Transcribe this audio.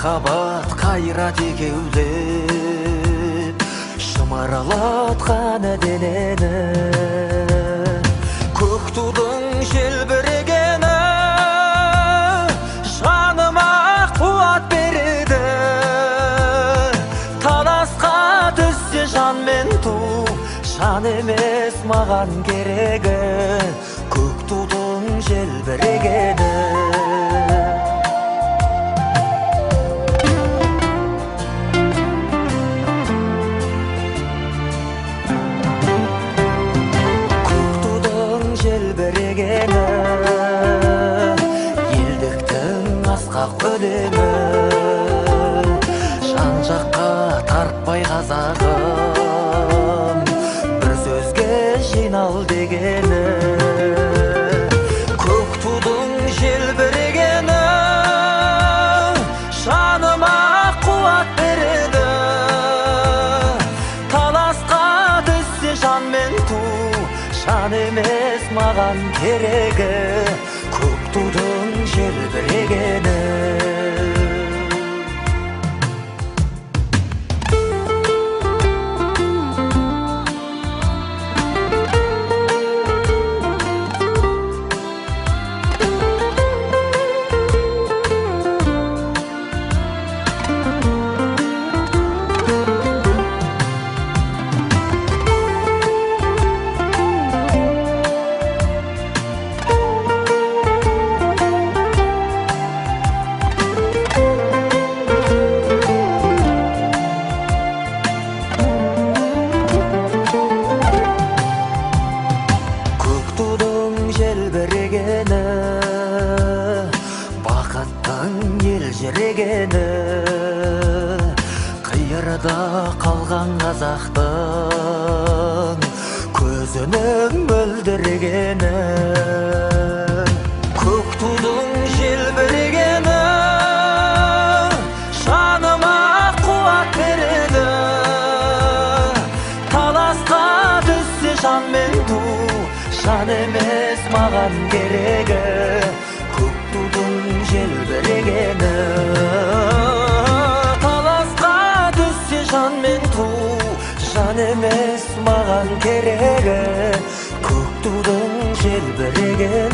махаббат қайрат екеулеп шымырлатқан денені, көк тудың желбірегені жаныма қуат береді. Таласқа түссе жан мен ту, жан емес маған керегі, көк тудың желбірегені. Желбірегені елдіктің асқақ өлеңі, жан жаққа тартпай қазағым, бір сөзге жинал дегені. Көк тудың желбірегені жаныма қуат береді. Таласқа түссе жан мен ту, жан емес маған керегі, көк тудың желбірегені. Желбірегені бақыттың елжірегені, қиырда қалған қазақтың көзінің мөлдірегені. Көк тудың желбірегені жаныма қуат береді. Таласқа түссе жан мен ту, жан емес маған керегі, көк тудың желбірегені. Таласқа түссе жан мен ту, жан емес маған керегі, көк тудың желбірегені.